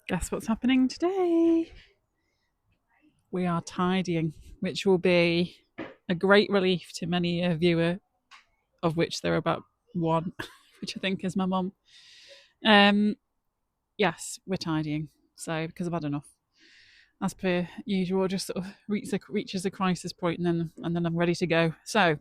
Guess what's happening today? We are tidying, which will be a great relief to many a viewer, of which there are about one, which I think is my mum. Yes, we're tidying. So, because I've had enough. As per usual, just sort of reaches a crisis point and then I'm ready to go. So,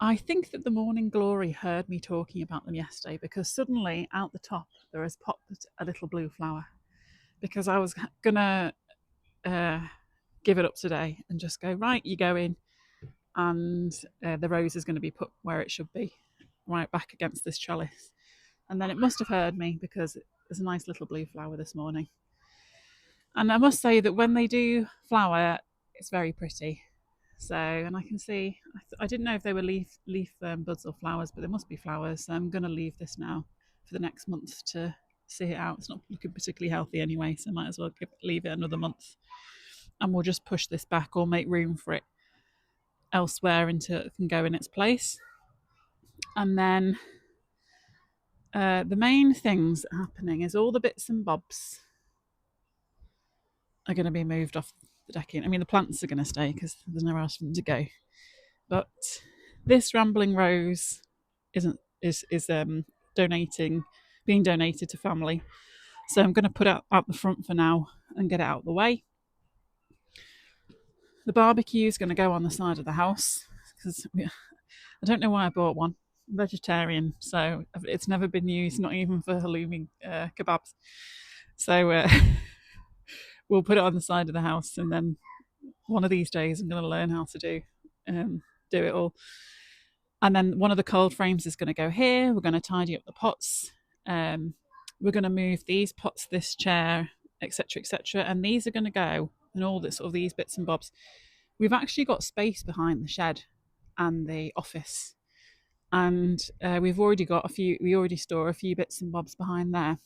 I think that the Morning Glory heard me talking about them yesterday because suddenly out the top there has popped a little blue flower. Because I was gonna uh, give it up today and just go, right, you go in, and the rose is going to be put where it should be, right back against this trellis. And then it must have heard me because there's a nice little blue flower this morning. And I must say that when they do flower, it's very pretty. So, and I can see, I didn't know if they were leaf buds or flowers, but they must be flowers. So I'm going to leave this now for the next month to see it out. It's not looking particularly healthy anyway, so I might as well leave it another month. And we'll just push this back or make room for it elsewhere until it can go in its place. And then the main things happening is all the bits and bobs are going to be moved off the decking. I mean, the plants are going to stay because there's nowhere else for them to go. But this rambling rose is being donated to family. So I'm going to put it out the front for now and get it out of the way. The barbecue is going to go on the side of the house because I don't know why I bought one. I'm vegetarian, so it's never been used, not even for halloumi kebabs. So we'll put it on the side of the house, and then one of these days I'm going to learn how to do it all. And then one of the cold frames is going to go here. We're going to tidy up the pots. We're going to move these pots, this chair, etc., etc., and these are going to go, and all this sort of these bits and bobs. We've actually got space behind the shed and the office, and we've already got a few. We already store a few bits and bobs behind there,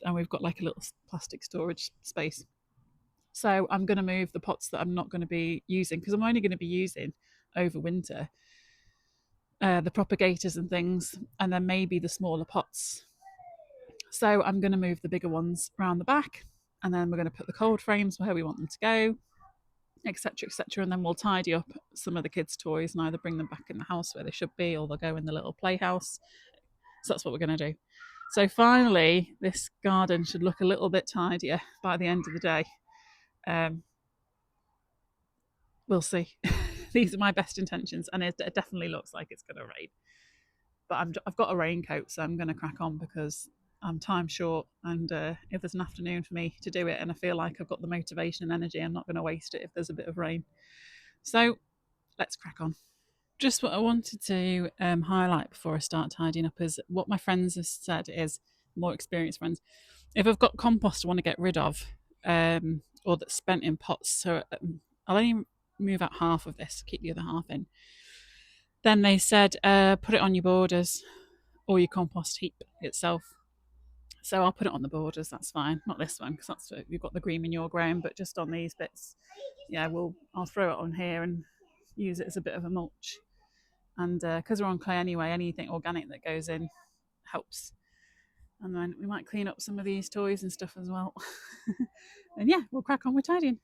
and we've got like a little plastic storage space. So I'm going to move the pots that I'm not going to be using because I'm only going to be using over winter the propagators and things, and then maybe the smaller pots. So I'm going to move the bigger ones around the back, and then we're going to put the cold frames where we want them to go, etc., etc. And then we'll tidy up some of the kids' toys and either bring them back in the house where they should be, or they'll go in the little playhouse. So that's what we're going to do. So finally, this garden should look a little bit tidier by the end of the day. We'll see. These are my best intentions, and it definitely looks like it's going to rain. But I've got a raincoat, so I'm going to crack on because I'm time short, and if there's an afternoon for me to do it and I feel like I've got the motivation and energy, I'm not going to waste it if there's a bit of rain. So let's crack on. Just what I wanted to highlight before I start tidying up is what my friends have said is, more experienced friends, if I've got compost I want to get rid of or that's spent in pots, so I'll only move out half of this, keep the other half in. Then they said put it on your borders or your compost heap itself. So I'll put it on the borders, that's fine. Not this one, because that's you've got the green manure ground, but just on these bits, yeah, I'll throw it on here and use it as a bit of a mulch. And because we're on clay anyway, anything organic that goes in helps. And then we might clean up some of these toys and stuff as well. And yeah, we'll crack on with tidying.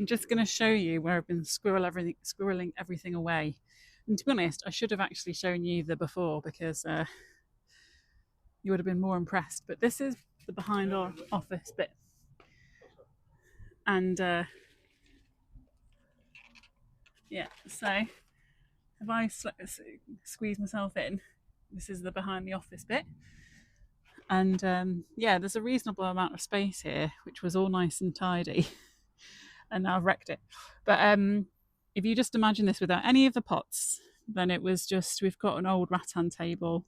I'm just going to show you where I've been squirreling everything away. And to be honest, I should have actually shown you the before because you would have been more impressed. But this is the behind our office bit. And yeah, so if I squeeze myself in, this is the behind the office bit. And yeah, there's a reasonable amount of space here, which was all nice and tidy. And now I've wrecked it. But if you just imagine this without any of the pots, then it was just, we've got an old rattan table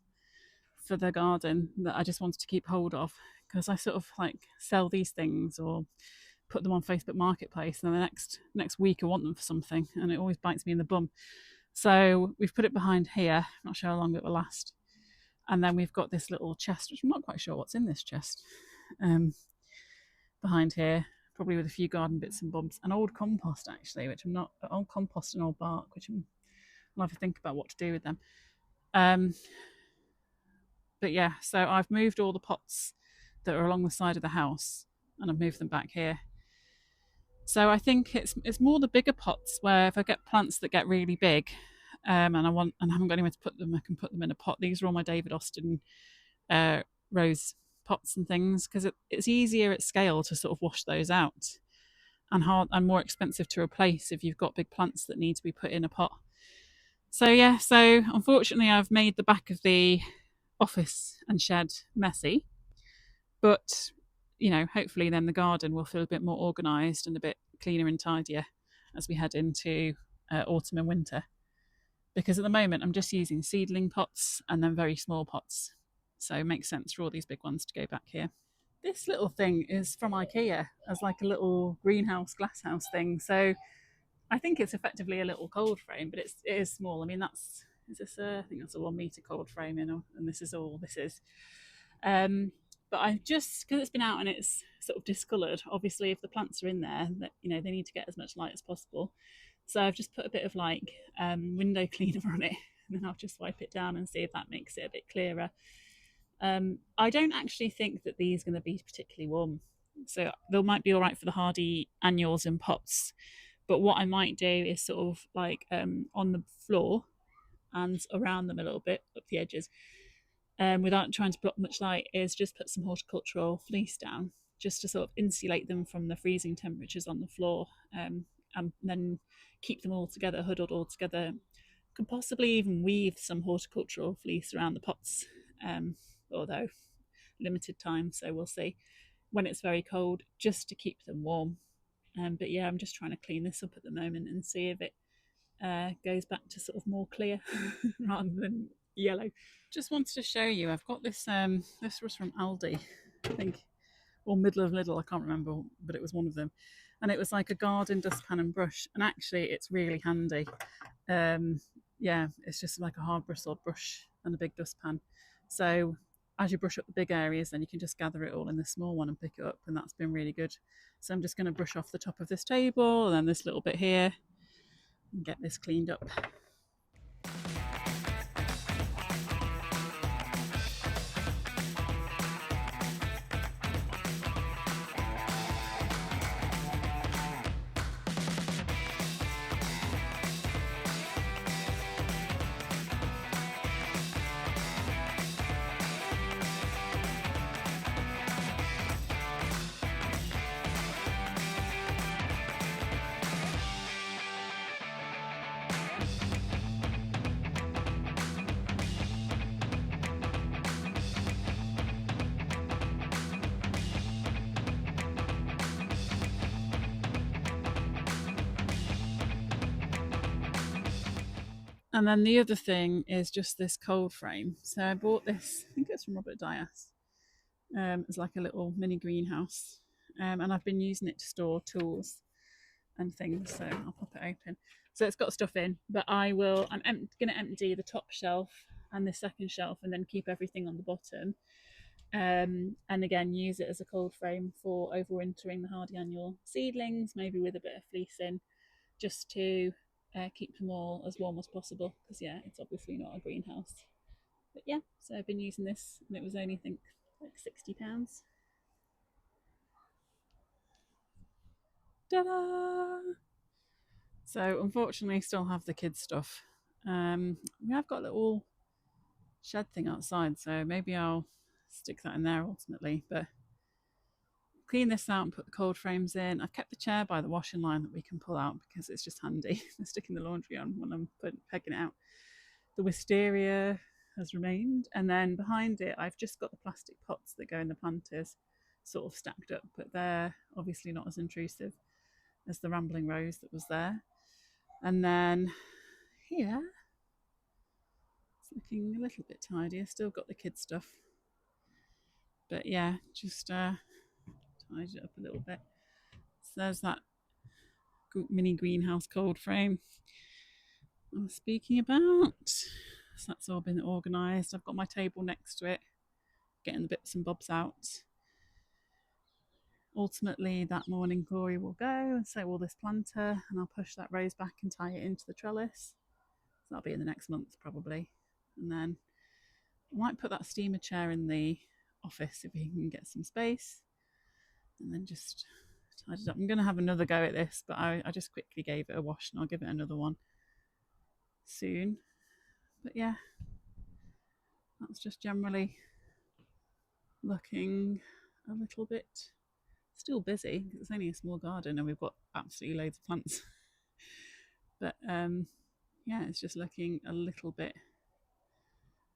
for the garden that I just wanted to keep hold of, because I sort of like sell these things or put them on Facebook Marketplace, and then the next week I want them for something, and it always bites me in the bum. So we've put it behind here. Not sure how long it will last. And then we've got this little chest, which I'm not quite sure what's in this chest, behind here, probably with a few garden bits and bobs, and old compost actually, which I'm not, old compost and old bark, which I'll have to think about what to do with them. But yeah, so I've moved all the pots that are along the side of the house, and I've moved them back here. So I think it's more the bigger pots where if I get plants that get really big, and I haven't got anywhere to put them, I can put them in a pot. These are all my David Austin rose pots and things, because it's easier at scale to sort of wash those out, and more expensive to replace if you've got big plants that need to be put in a pot. So yeah, so unfortunately I've made the back of the office and shed messy, but hopefully then the garden will feel a bit more organised and a bit cleaner and tidier as we head into autumn and winter. Because at the moment I'm just using seedling pots and then very small pots, so it makes sense for all these big ones to go back here. This little thing is from IKEA as like a little greenhouse glasshouse thing, so I think it's effectively a little cold frame, but it is small. I mean, I think that's a 1 meter cold frame, and this is all this is. But I just, because it's been out and it's sort of discoloured, obviously if the plants are in there, that they need to get as much light as possible. So I've just put a bit of like window cleaner on it, and then I'll just wipe it down and see if that makes it a bit clearer. I don't actually think that these are going to be particularly warm, so they might be all right for the hardy annuals in pots. But what I might do is sort of like on the floor and around them a little bit, up the edges, without trying to block much light, is just put some horticultural fleece down, just to sort of insulate them from the freezing temperatures on the floor, and then keep them all together, huddled all together. Could possibly even weave some horticultural fleece around the pots, although limited time, so we'll see when it's very cold, just to keep them warm. But yeah, I'm just trying to clean this up at the moment and see if it goes back to sort of more clear rather than yellow. Just wanted to show you, I've got this, this was from Aldi, I think, or Middle of Lidl, I can't remember, but it was one of them. And it was like a garden dustpan and brush, and actually it's really handy. Yeah, it's just like a hard bristled brush and a big dustpan. So as you brush up the big areas, then you can just gather it all in the small one and pick it up, and that's been really good. So I'm just going to brush off the top of this table and then this little bit here and get this cleaned up. And then the other thing is just this cold frame. So I bought this, I think it's from Robert Dias. It's like a little mini greenhouse. And I've been using it to store tools and things. So I'll pop it open. So it's got stuff in, but I'm going to empty the top shelf and the second shelf, and then keep everything on the bottom. And again, use it as a cold frame for overwintering the hardy annual seedlings, maybe with a bit of fleece in, just to keep them all as warm as possible, because yeah, it's obviously not a greenhouse. But yeah, so I've been using this, and it was only, I think, like £60. Ta-da! So unfortunately still have the kids stuff. We have got a little shed thing outside, so maybe I'll stick that in there ultimately, but clean this out and put the cold frames in. I've kept the chair by the washing line that we can pull out because it's just handy. Sticking the laundry on when I'm pegging it out. The wisteria has remained, and then behind it I've just got the plastic pots that go in the planters sort of stacked up, but they're obviously not as intrusive as the rambling rose that was there. And then here it's looking a little bit tidier. Still got the kid stuff, but yeah, just tidied it up a little bit. So there's that mini greenhouse cold frame I was speaking about. So that's all been organised. I've got my table next to it, getting the bits and bobs out. Ultimately, that morning, Glory will go, and so will this planter, and I'll push that rose back and tie it into the trellis. So that'll be in the next month, probably. And then I might put that steamer chair in the office if we can get some space, and then just tidy it up. I'm going to have another go at this, but I just quickly gave it a wash, and I'll give it another one soon. But yeah, that's just generally looking a little bit still busy because it's only a small garden and we've got absolutely loads of plants. But yeah, it's just looking a little bit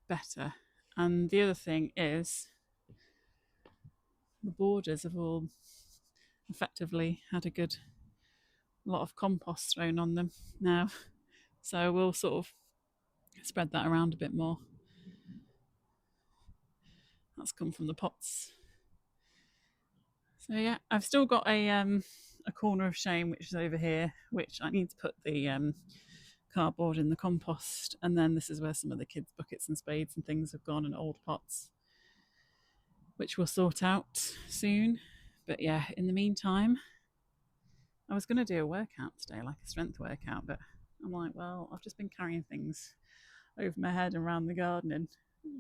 better. And the other thing is the borders have all effectively had a good lot of compost thrown on them now. So we'll sort of spread that around a bit more. That's come from the pots. So yeah, I've still got a corner of shame which is over here, which I need to put the cardboard in the compost, and then this is where some of the kids' buckets and spades and things have gone, and old pots, which we'll sort out soon. But yeah, in the meantime, I was going to do a workout today, like a strength workout, but I'm like, well, I've just been carrying things over my head and around the garden, and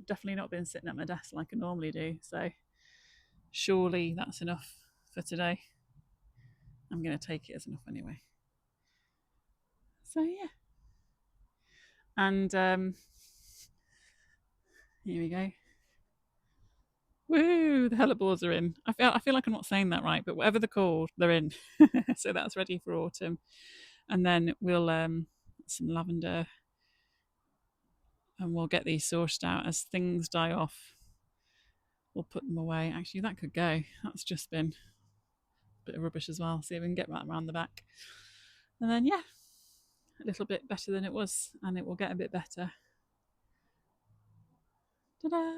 definitely not been sitting at my desk like I normally do. So surely that's enough for today. I'm going to take it as enough anyway. So yeah. And here we go. Woo! The hellebores are in. I feel like I'm not saying that right, but whatever they're called, they're in. So that's ready for autumn. And then we'll some lavender, and we'll get these sorted out as things die off. We'll put them away. Actually, that could go. That's just been a bit of rubbish as well. See if we can get that around the back. And then yeah, a little bit better than it was, and it will get a bit better. Ta-da!